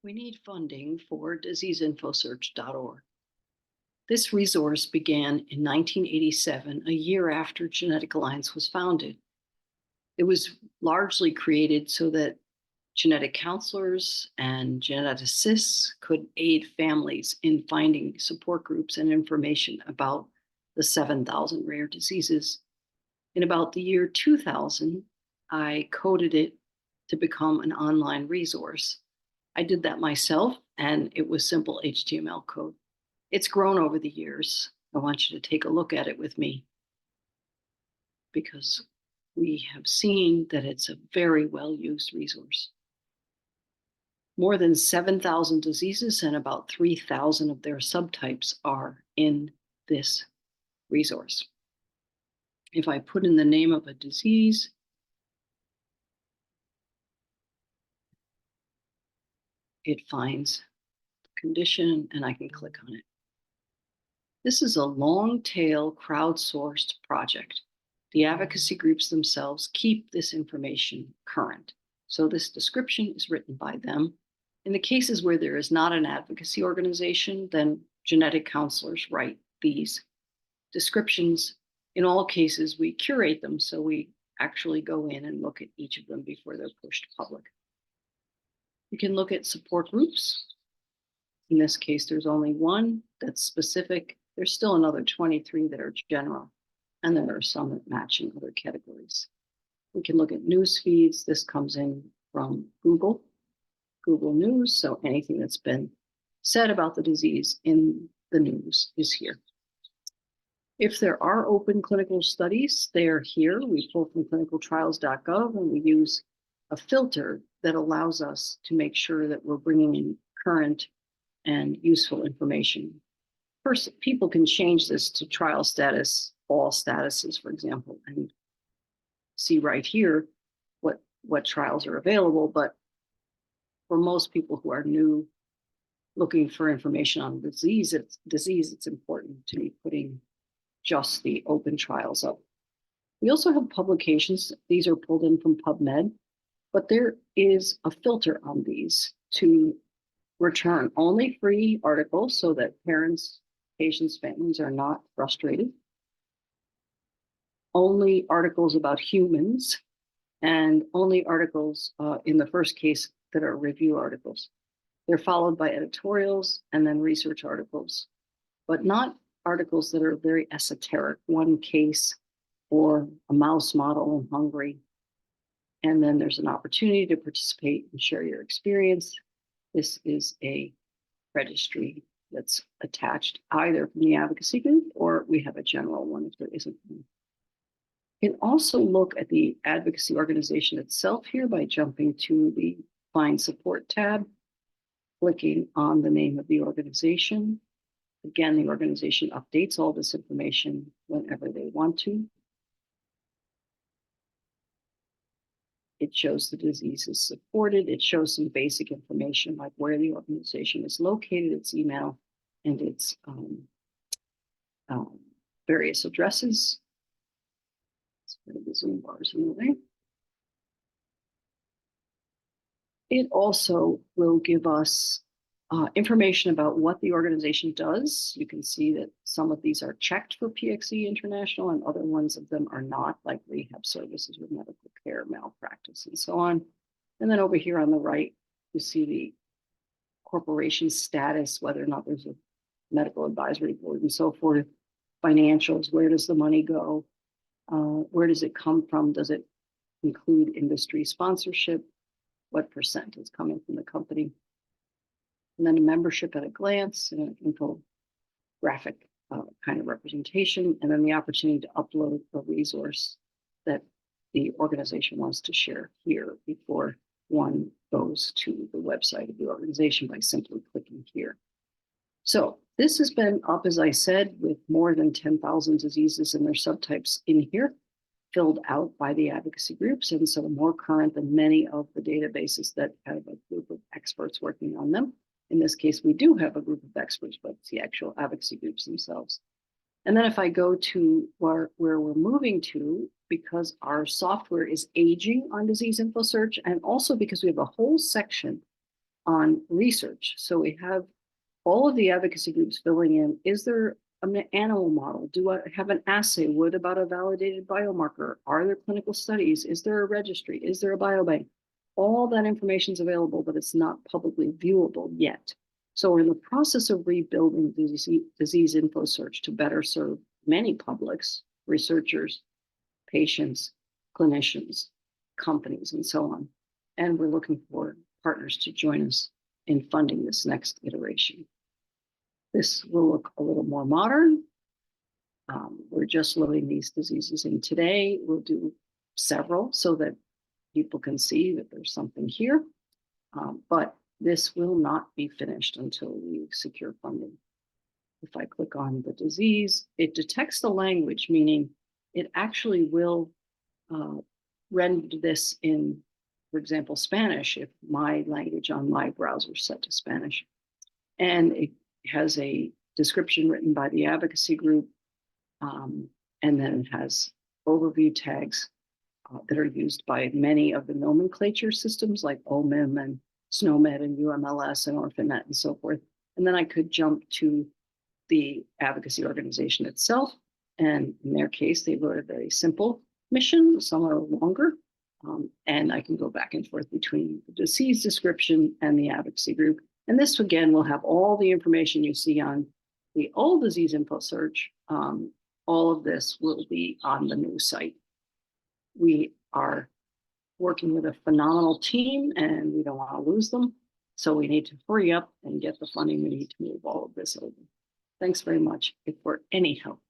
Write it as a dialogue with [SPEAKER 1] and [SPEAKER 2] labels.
[SPEAKER 1] We need funding for diseaseinfosearch.org. This resource began in 1987, a year after Genetic Alliance was founded. It was largely created so that genetic counselors and geneticists could aid families in finding support groups and information about the 7,000 rare diseases. In about the year 2000, I coded it to become an online resource. I did that myself, and it was simple HTML code. It's grown over the years. I want you to take a look at it with me because we have seen that it's a very well-used resource. More than 7,000 diseases and about 3,000 of their subtypes are in this resource. If I put in the name of a disease, it finds the condition and I can click on it. This is a long tail crowdsourced project. The advocacy groups themselves keep this information current. So this description is written by them. In the cases where there is not an advocacy organization, then genetic counselors write these descriptions. In all cases, we curate them, so we actually go in and look at each of them before they're pushed public. You can look at support groups. In this case, there's only one that's specific. There's still another 23 that are general, and then there are some that match in other categories. We can look at news feeds. This comes in from Google News, so anything that's been said about the disease in the news is here. If there are open clinical studies, they are here. We pull from clinicaltrials.gov and we use a filter that allows us to make sure that we're bringing in current and useful information. First, people can change this to trial status, all statuses, for example, and see right here what trials are available. But for most people who are new, looking for information on disease, it's important to be putting just the open trials up. We also have publications. These are pulled in from PubMed, but there is a filter on these to return only free articles so that parents, patients, families are not frustrated. Only articles about humans, and only articles in the first case that are review articles. They're followed by editorials and then research articles, but not articles that are very esoteric, one case or a mouse model in Hungary. And then there's an opportunity to participate and share your experience. This is a registry that's attached either from the advocacy group or we have a general one if there isn't one. You can also look at the advocacy organization itself here by jumping to the Find Support tab, clicking on the name of the organization. Again, the organization updates all this information whenever they want to. It shows the disease is supported. It shows some basic information like where the organization is located, its email, and its various addresses. Let's put the Zoom bars in the way. It also will give us information about what the organization does. You can see that some of these are checked for PXE International and other ones of them are not, like rehab services with medical care, malpractice, and so on. And then over here on the right, you see the corporation status, whether or not there's a medical advisory board and so forth, financials, where does the money go? Where does it come from? Does it include industry sponsorship? What percent is coming from the company? And then a membership at a glance, and an infographic kind of representation, and then the opportunity to upload a resource that the organization wants to share here before one goes to the website of the organization by simply clicking here. So this has been up, as I said, with more than 10,000 diseases and their subtypes in here, filled out by the advocacy groups, and so more current than many of the databases that have a group of experts working on them. In this case, we do have a group of experts, but it's the actual advocacy groups themselves. And then if I go to where we're moving to, because our software is aging on Disease InfoSearch, and also because we have a whole section on research. So we have all of the advocacy groups filling in. Is there an animal model? Do I have an assay? What about a validated biomarker? Are there clinical studies? Is there a registry? Is there a biobank? All that information is available, but it's not publicly viewable yet. So we're in the process of rebuilding disease InfoSearch to better serve many publics, researchers, patients, clinicians, companies, and so on. And we're looking for partners to join us in funding this next iteration. This will look a little more modern. We're just loading these diseases in today. We'll do several so that people can see that there's something here. But this will not be finished until we secure funding. If I click on the disease, it detects the language, meaning it actually will render this in, for example, Spanish, if my language on my browser is set to Spanish. And it has a description written by the advocacy group, and then it has overview tags that are used by many of the nomenclature systems like OMIM and SNOMED and UMLS and OrphanNet and so forth. And then I could jump to the advocacy organization itself. And in their case, they wrote a very simple mission, some are longer. And I can go back and forth between the disease description and the advocacy group. And this, again, will have all the information you see on the old disease InfoSearch. All of this will be on the new site. We are working with a phenomenal team, and we don't want to lose them. So we need to hurry up and get the funding we need to move all of this over. Thanks very much for any help.